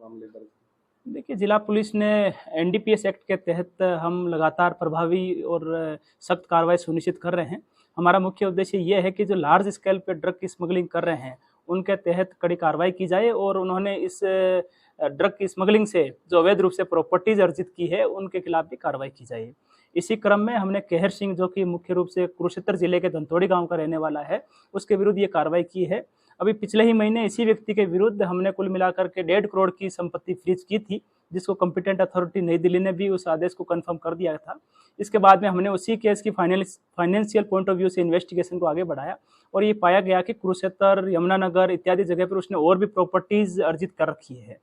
मामले दर्ज? देखिए, जिला पुलिस ने एनडीपीएस एक्ट के तहत हम लगातार प्रभावी और सख्त कार्रवाई सुनिश्चित कर रहे हैं। हमारा मुख्य उद्देश्य ये है कि जो लार्ज स्केल पे ड्रग की स्मगलिंग कर रहे हैं, उनके तहत कड़ी कार्रवाई की जाए और उन्होंने इस ड्रग की स्मगलिंग से जो अवैध रूप से प्रॉपर्टीज अर्जित की है, उनके खिलाफ भी कार्रवाई की जाए। इसी क्रम में हमने केहर सिंह, जो कि मुख्य रूप से कुरुक्षेत्र जिले के धनतोड़ी गांव का रहने वाला है, उसके विरुद्ध ये कार्रवाई की है। अभी पिछले ही महीने इसी व्यक्ति के विरुद्ध हमने कुल मिलाकर के 1.5 करोड़ की संपत्ति फ्रीज की थी, जिसको कॉम्पिटेंट अथॉरिटी नई दिल्ली ने भी उस आदेश को कंफर्म कर दिया था। इसके बाद में हमने उसी केस की फाइनेंशियल पॉइंट ऑफ व्यू से इन्वेस्टिगेशन को आगे बढ़ाया और ये पाया गया कि कुरुक्षेत्र, यमुनानगर इत्यादि जगह पर उसने और भी प्रॉपर्टीज अर्जित कर रखी है।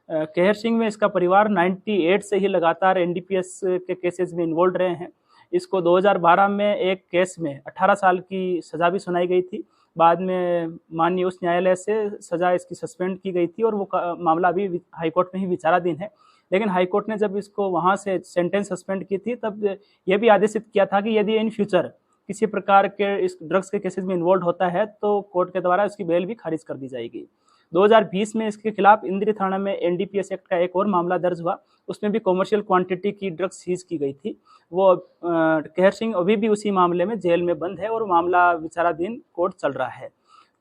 केहर सिंह में इसका परिवार 98 से ही लगातार एनडीपीएस के केसेस में इन्वॉल्व रहे हैं। इसको 2012 में एक केस में 18 साल की सजा भी सुनाई गई थी। बाद में माननीय उच्च न्यायालय से सजा इसकी सस्पेंड की गई थी और वो मामला अभी हाईकोर्ट में ही विचाराधीन है। लेकिन हाईकोर्ट ने जब इसको वहाँ से सेंटेंस सस्पेंड की थी, तब यह भी आदेशित किया था कि यदि इन फ्यूचर किसी प्रकार के इस ड्रग्स के केसेस में इन्वॉल्व होता है तो कोर्ट के द्वारा उसकी बेल भी खारिज कर दी जाएगी। 2020 में इसके खिलाफ इंद्री थाना में एनडीपीएस एक्ट का एक और मामला दर्ज हुआ। उसमें भी कॉमर्शियल क्वांटिटी की ड्रग्स सीज की गई थी। वो केहर सिंह अभी भी उसी मामले में जेल में बंद है और मामला विचाराधीन कोर्ट चल रहा है।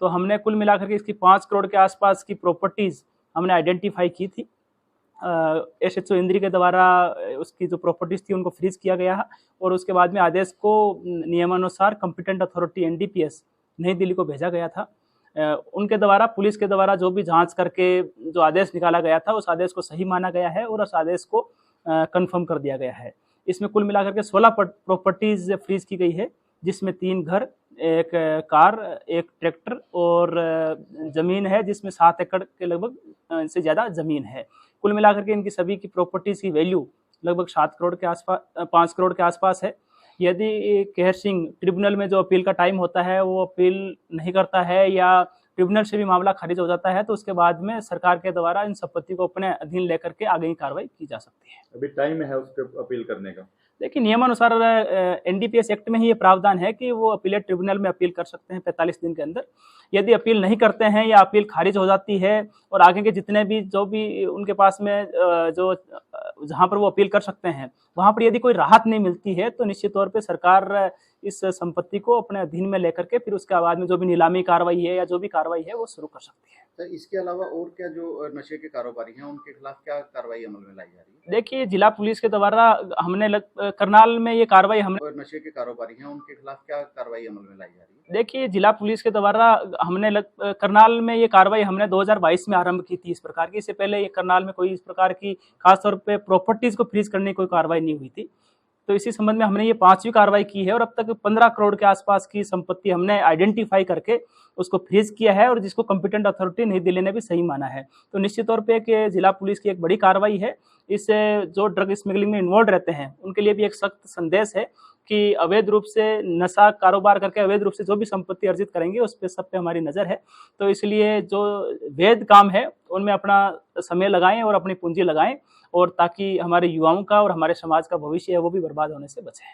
तो हमने कुल मिलाकर के इसकी 5 करोड़ के आसपास की प्रॉपर्टीज हमने आइडेंटिफाई की थी। एसएचओ इंद्री के द्वारा उसकी जो प्रॉपर्टीज थी उनको फ्रीज किया गया और उसके बाद में आदेश को नियमानुसार कॉम्पिटेंट अथॉरिटी एनडीपीएस नई दिल्ली को भेजा गया था। उनके द्वारा, पुलिस के द्वारा जो भी जांच करके जो आदेश निकाला गया था, उस आदेश को सही माना गया है और उस आदेश को कंफर्म कर दिया गया है। इसमें कुल मिलाकर के 16 प्रॉपर्टीज फ्रीज की गई है, जिसमें 3 घर, एक कार, एक ट्रैक्टर और जमीन है जिसमें 7 एकड़ के लगभग से ज़्यादा जमीन है। कुल मिलाकर के इनकी सभी की प्रॉपर्टीज की वैल्यू लगभग 7 करोड़ के आसपास, 5 करोड़ के आसपास है। यदि केहर सिंह ट्रिब्यूनल में जो अपील का टाइम होता है वो अपील नहीं करता है या ट्रिब्यूनल से भी मामला खारिज हो जाता है, तो उसके बाद में सरकार के द्वारा इन संपत्ति को अपने अधीन लेकर के आगे की कार्रवाई की जा सकती है। अभी टाइम है उसके अपील करने का? देखिए, नियमानुसार एनडीपीएस एक्ट में ही ये प्रावधान है कि वो अपीलेट ट्रिब्यूनल में अपील कर सकते हैं 45 दिन के अंदर। यदि अपील नहीं करते हैं या अपील खारिज हो जाती है और आगे के जितने भी जो भी उनके पास में जो जहां पर वो अपील कर सकते हैं, वहां पर यदि कोई राहत नहीं मिलती है तो निश्चित तौर पे सरकार इस संपत्ति को अपने अधीन में लेकर के फिर उसके बाद में जो भी नीलामी कार्रवाई है या जो भी कार्रवाई है वो शुरू कर सकती है। तो इसके अलावा और क्या जो नशे के कारोबारी हैं उनके खिलाफ क्या कार्रवाई अमल में लाई जा रही है? देखिए, जिला पुलिस के द्वारा हमने करनाल में ये कार्रवाई नशे के कारोबारी हैं उनके खिलाफ क्या कार्रवाई अमल में लाई जा रही है? देखिए, जिला पुलिस के द्वारा हमने करनाल में ये कार्रवाई हमने 2022 में आरंभ की थी इस प्रकार की। इससे पहले ये करनाल में कोई इस प्रकार की खासतौर पे प्रॉपर्टीज को फ्रीज करने की कोई कार्रवाई नहीं हुई थी। तो इसी संबंध में हमने ये 5वीं कार्रवाई की है और अब तक 15 करोड़ के आसपास की संपत्ति हमने आइडेंटिफाई करके उसको फ्रीज किया है और जिसको कॉम्पिटेंट अथॉरिटी नई दिल्ली ने भी सही माना है। तो निश्चित तौर पे कि जिला पुलिस की एक बड़ी कार्रवाई है। इससे जो ड्रग स्मगलिंग में इन्वॉल्व रहते हैं उनके लिए भी एक सख्त संदेश है कि अवैध रूप से नशा कारोबार करके अवैध रूप से जो भी संपत्ति अर्जित करेंगे उस पे सब पे हमारी नज़र है। तो इसलिए जो वैध काम है उनमें अपना समय लगाएं और अपनी पूंजी लगाएं और ताकि हमारे युवाओं का और हमारे समाज का भविष्य है वो भी बर्बाद होने से बचे।